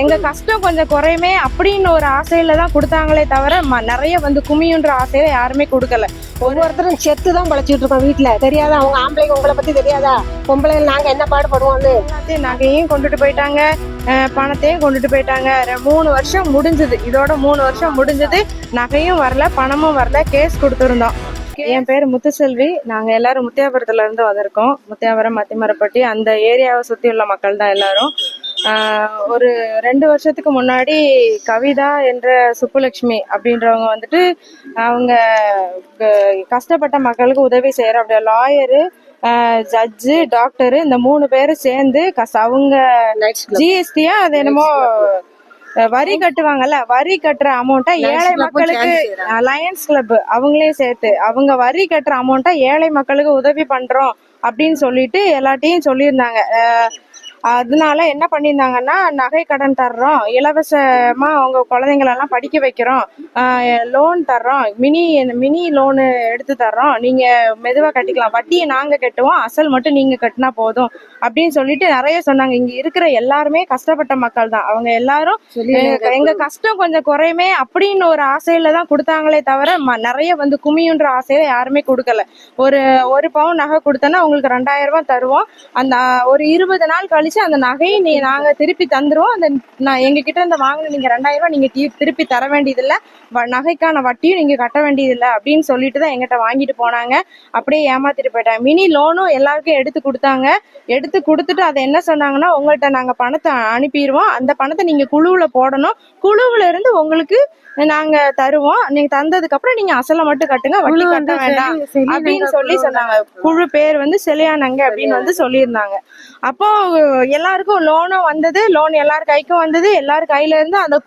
எங்க கஷ்டம் கொஞ்சம் குறையுமே அப்படின்னு ஒரு ஆசையில தான் கொடுத்தாங்களே தவிர நிறைய வந்து குமியுன்ற ஆசையில யாருமே கொடுக்கல. ஒவ்வொருத்தரும் செத்து தான் பழச்சிட்டு இருக்கோம் வீட்டுல. தெரியாதா அவங்க ஆம்பளைங்க உங்களை பத்தி தெரியாதா? பொம்பளைங்க நாங்க என்ன பாடுபடுவோம்னு எல்லாத்தையும் நகையும் கொண்டுட்டு போயிட்டாங்க, பணத்தையும் கொண்டுட்டு போயிட்டாங்க. 3 வருஷம் முடிஞ்சது, இதோட 3 வருஷம் முடிஞ்சது. நகையும் வரல, பணமும் வரல. கேஸ் கொடுத்துருந்தோம். என் பேர் முத்துசெல்வி. நாங்க எல்லாரும் முத்தியாபுரத்துல இருந்து வந்திருக்கோம். முத்தியாபுரம், மத்திமரப்பட்டி அந்த ஏரியாவை சுத்தி உள்ள மக்கள் தான் எல்லாரும். ஒரு 2 வருஷத்துக்கு முன்னாடி கவிதா என்ற சுப்புலட்சுமி அப்படின்றவங்க வந்துட்டு அவங்க கஷ்டப்பட்ட மக்களுக்கு உதவி செய்யற அப்படியே லாயரு, ஜட்ஜு, டாக்டரு இந்த 3 பேரும் சேர்ந்து அவங்க ஜிஎஸ்டியா அது என்னமோ வரி கட்டுவாங்கல்ல, வரி கட்டுற அமௌண்ட்டா ஏழை மக்களுக்கு, லயன்ஸ் கிளப் அவங்களையும் சேர்த்து அவங்க வரி கட்டுற அமௌண்ட்டா ஏழை மக்களுக்கு உதவி பண்றோம் அப்படின்னு சொல்லிட்டு எல்லாத்தையும் சொல்லியிருந்தாங்க. அதனால என்ன பண்ணியிருந்தாங்கன்னா, நகை கடன் தர்றோம், இலவசமா அவங்க குழந்தைங்களெல்லாம் படிக்க வைக்கிறோம், லோன் தர்றோம், மினி லோனு எடுத்து தர்றோம், நீங்க மெதுவா கட்டிக்கலாம், வட்டியை நாங்க கட்டுவோம், அசல் மட்டும் நீங்க கட்டினா போதும் அப்படின்னு சொல்லிட்டு நிறைய சொன்னாங்க. இங்க இருக்கிற எல்லாருமே கஷ்டப்பட்ட மக்கள் தான். அவங்க எல்லாரும் எங்க கஷ்டம் கொஞ்சம் குறையுமே அப்படின்னு ஒரு ஆசையில தான் கொடுத்தாங்களே தவிர நிறைய வந்து குமியுன்ற ஆசையில யாருமே கொடுக்கல. ஒரு பவுன் நகை கொடுத்தோன்னா உங்களுக்கு 2000 ரூபாய் தருவோம், அந்த ஒரு 20 நாள் கழிச்சு அந்த நகையை நாங்க திருப்பி தந்துருவோம், அந்த எங்க கிட்ட இருந்து வாங்கின நீங்க 2000 ரூபாய் நீங்க திருப்பி தர வேண்டியதில்லை, நகைக்கான வட்டியும் நீங்க கட்ட வேண்டியதில்லை அப்படின்னு சொல்லிட்டு தான் எங்கிட்ட வாங்கிட்டு போனாங்க. அப்படியே ஏமாத்திட்டு போயிட்டாங்க. மினி லோனும் எல்லாருக்கும் எடுத்து கொடுத்தாங்க. எடுத்து கொடுத்துட்டு அதை என்ன சொன்னாங்கன்னா, உங்கள்கிட்ட நாங்க பணத்தை அனுப்பிடுவோம், அந்த பணத்தை நீங்க குழுவுல போடணும், குழுவுல இருந்து உங்களுக்கு நாங்க தருவோம், நீங்க தந்ததுக்கு அப்புறம் நீங்க அசலை மட்டும் கட்டுங்க, வட்டி கட்ட வேண்டாம் அப்படின்னு சொல்லி சொன்னாங்க. குழு பேர் வந்து செலியானங்க அப்படின்னு வந்து சொல்லியிருந்தாங்க. அப்போ எல்லாருக்கும் லோனும் வந்தது, லோன் எல்லார் கைக்கும் வந்தது. எல்லாரும் கையில இருந்து அந்த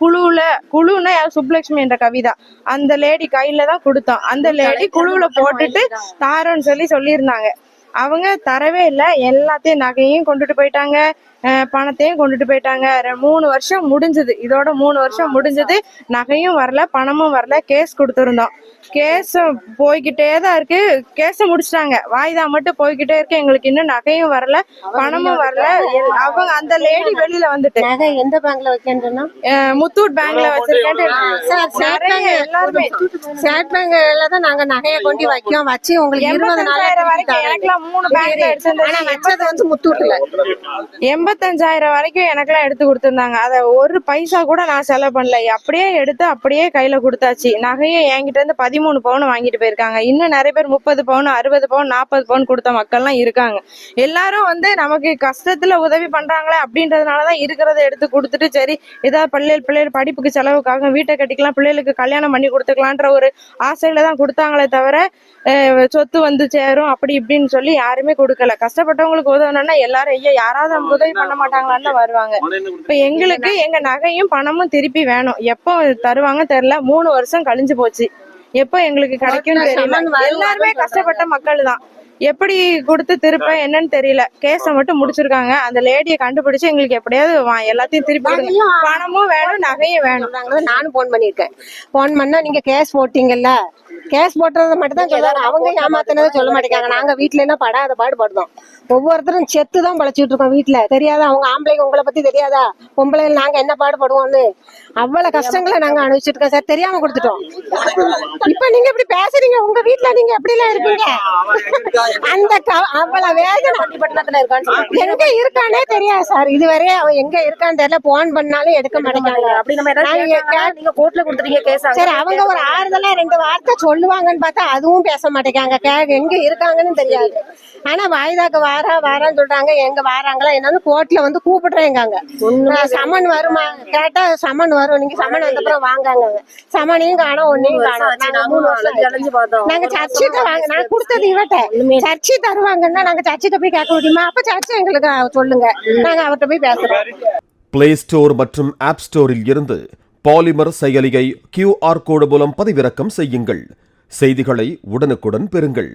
குழுன்னா சுப்புலட்சுமி என்ற கவிதா அந்த லேடி கையில தான் கொடுத்தோம். அந்த லேடி குழுவுல போட்டுட்டு தாரோன்னு சொல்லியிருந்தாங்க. அவங்க தரவே இல்லை. எல்லாத்தையும் நகையும் கொண்டுட்டு போயிட்டாங்க, பணத்தையும் கொண்டுட்டு போயிட்டாங்க. 3 வருஷம் முடிஞ்சது, இதோட 3 வருஷம் முடிஞ்சது. நகையும் வரல, பணமும் வரல. கேஸ் கொடுத்துருந்தோம். கேஸ் போய்கிட்டே தான் இருக்கு. கேஸ முடிச்சிட்டாங்க, வாய்தா மட்டும் போய்கிட்டே இருக்கு. எங்களுக்கு இன்னும் நகையும் வரல, பணமும் வரல. அவங்க அந்த லேடி வெளியில வந்துட்டு நகை எந்த பேங்க்ல வைக்கணும்னா முத்தூட் பேங்க்ல வச்சிருக்கேன். எல்லாருமே ஸ்டேட் பேங்க்ல தான் நாங்க நகையை கொண்டு வைக்கோம். வச்சு உங்களுக்கு 25,000 வரைக்கும் எனக்குலாம் 3 பேங்க்ல எடுத்து வந்து முத்தூட்ல 85,000 வரைக்கும் எனக்கெல்லாம் எடுத்து கொடுத்துருந்தாங்க. அதை ஒரு பைசா கூட நான் செலவு பண்ணல. அப்படியே எடுத்து அப்படியே கையில கொடுத்தாச்சு. நகையை என்கிட்ட இருந்து 13 பவுன் வாங்கிட்டு போயிருக்காங்க. இன்னும் நிறைய பேர் 30 பவுன், 60 பவுன், 40 பவுன் கொடுத்த மக்கள்லாம் இருக்காங்க. எல்லாரும் வந்து நமக்கு கஷ்டத்துல உதவி பண்றாங்களே அப்படின்றதுனாலதான் இருக்கிறத எடுத்து கொடுத்துட்டு, சரி ஏதாவது பிள்ளைகள் படிப்புக்கு செலவுக்காக வீட்டை கட்டிக்கலாம், பிள்ளைகளுக்கு கல்யாணம் பண்ணி கொடுத்துக்கலான்ற ஒரு ஆசையில தான் கொடுத்தாங்களே தவிர சொத்து வந்து சேரும் அப்படி இப்படின்னு சொல்லி யாருமே கொடுக்கல. கஷ்டப்பட்டவங்களுக்கு உதவணும்னா எல்லாரும் ஐயா யாராவது நமக்கு உதவி பண்ண மாட்டாங்களான்னு வருவாங்க. இப்ப எங்களுக்கு எங்க நகையும் பணமும் திருப்பி வேணும். எப்போ தருவாங்க தெரியல. 3 வருஷம் கழிஞ்சு போச்சு. எப்போ எங்களுக்கு கிடைக்கும் தெரியல. எல்லாருமே கஷ்டப்பட்ட மக்கள் தான். எப்படி கொடுத்து திருப்ப என்னன்னு தெரியல. கேஸ மட்டும் முடிச்சிருக்காங்க. அந்த லேடியை கண்டுபிடிச்சு எங்களுக்கு எப்படியாவது எல்லாத்தையும் திருப்பி பணமும் வேணும், நகையும் வேணும். நானும் போன் பண்ணிருக்கேன். போன் பண்ணா நீங்க கேஸ் போட்டீங்கல்ல, கேஸ் போட்டுறத மட்டும் தான் சொல்றாங்க. அவங்க ஏமாத்தினதை சொல்ல மாட்டேங்காங்க. நாங்க வீட்டுல என்ன படாத பாடுபடுதோம். ஒவ்வொருத்தரும் செத்து தான் பழச்சிட்டு இருக்கோம் வீட்டுல. தெரியாதா அவங்க ஆம்பளைங்க உங்களை பத்தி தெரியாதா? பொம்பளைங்க நாங்க என்ன பாடுபடுவோம்னு அவ்வளவு கஷ்டங்களை நாங்க அனுபவிச்சுட்டு இருக்கோம் சார். தெரியாம கொடுத்துட்டோம். இப்ப நீங்க இப்படி பேசுறீங்க, உங்க வீட்டுல நீங்க எப்படி எல்லாம் இருப்பீங்க? அந்த அவ்வளவு வேதனை எங்க இருக்கானே தெரியாது சார். இதுவரை அவன் எங்க இருக்கான்னு தெரியல. போன் பண்ணாலும் எடுக்க மாட்டேங்காங்க. நீங்க கோர்ட்ல கொடுத்துறீங்க கேஸ். சரி அவங்க ஒரு ஆறுதலா 2 வார்த்தை சொல்லுவாங்கன்னு பார்த்தா அதுவும் பேச மாட்டேங்காங்க. எங்க இருக்காங்கன்னு தெரியாது. ஆனா வாய்தாக்கு வாரான்னு சொல்றாங்க. எங்க வாராங்களா என்னன்னு கோர்ட்ல வந்து கூப்பிடுறேங்காங்க. சமன் வருமா கேட்டா சமன் வரும், நீங்க சமன் வந்தப்புறம் வாங்காங்க. சமனையும் காணோம், ஒன்னையும் காணோம். நாங்க 3 வருஷம் நாங்க சர்ச்சிட்ட வாங்க, நான் கொடுத்தது இவட்ட சர்ச்சி தருவாங்கன்னா நாங்க சர்ச்சிட்ட போய் கேட்க முடியுமா? அப்ப சர்ச்சை எங்களுக்கு சொல்லுங்க, நாங்க அவர்கிட்ட போய் பேசுறோம். பிளே ஸ்டோர் மற்றும் ஆப் ஸ்டோரில் இருந்து பாலிமர் செயலியை QR கோடு மூலம் பதிவிறக்கம் செய்யுங்கள். செய்திகளை உடனுக்குடன் பெறுங்கள்.